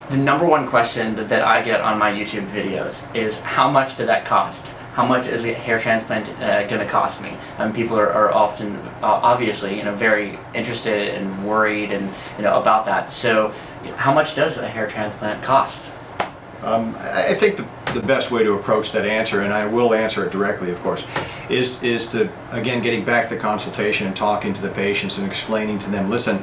The number one question that I get on my YouTube videos is, how much did that cost? How much is a hair transplant going to cost me? People are often, obviously, very interested and worried and about that. So, how much does a hair transplant cost? I think the best way to approach that answer, and I will answer it directly, of course, is to, again, getting back to the consultation and talking to the patients and explaining to them, listen,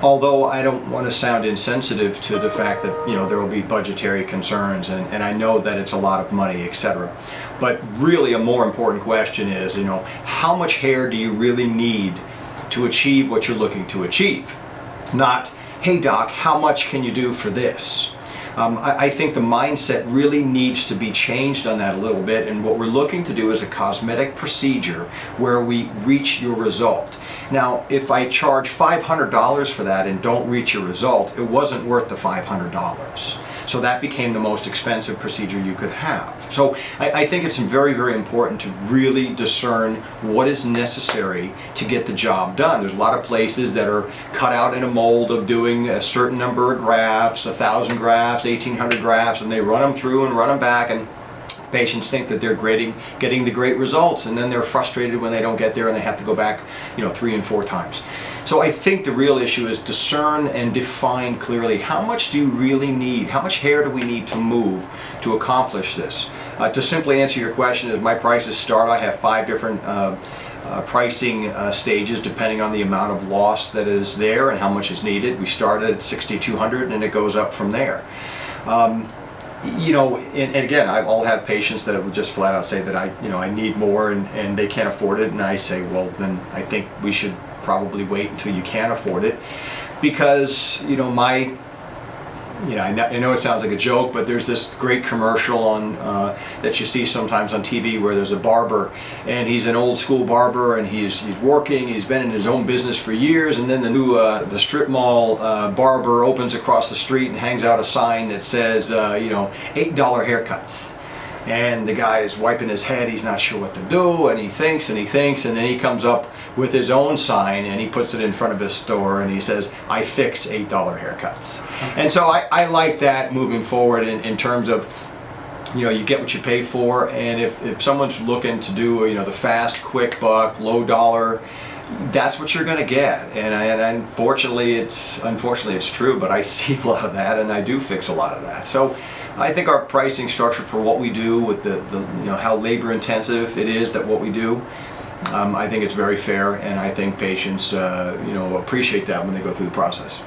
although I don't want to sound insensitive to the fact that there will be budgetary concerns, and I know that it's a lot of money, etc. But really a more important question is, how much hair do you really need to achieve what you're looking to achieve? Not, hey doc, how much can you do for this? I think the mindset really needs to be changed on that a little bit, and what we're looking to do is a cosmetic procedure where we reach your result. Now, if I charge $500 for that and don't reach your result, it wasn't worth the $500. So that became the most expensive procedure you could have. So I think it's very, very important to really discern what is necessary to get the job done. There's a lot of places that are cut out in a mold of doing a certain number of grafts, 1,000 grafts, 1,800 grafts, and they run them through and run them back, and patients think that they're getting the great results, and then they're frustrated when they don't get there and they have to go back 3 and 4 times. So I think the real issue is discern and define clearly, how much do you really need? How much hair do we need to move to accomplish this? To simply answer your question, as my prices start, I have 5 different pricing stages depending on the amount of loss that is there and how much is needed. We start at $6,200 and it goes up from there. And again, I'll have patients that would just flat out say that I need more and they can't afford it, and I say, well, then I think we should probably wait until you can afford it, because I know it sounds like a joke, but there's this great commercial on that you see sometimes on TV where there's a barber, and he's an old school barber, and he's working, he's been in his own business for years, and then the strip mall barber opens across the street and hangs out a sign that says $8 haircuts. And the guy is wiping his head, he's not sure what to do, and he thinks, and then he comes up with his own sign and he puts it in front of his store and he says, I fix $8 haircuts. And so I like that moving forward in terms of, you get what you pay for, and if someone's looking to do the fast, quick buck, low dollar, that's what you're going to get. And unfortunately it's true, but I see a lot of that, and I do fix a lot of that. So I think our pricing structure for what we do, with the how labor intensive it is that what we do, I think it's very fair, and I think patients appreciate that when they go through the process.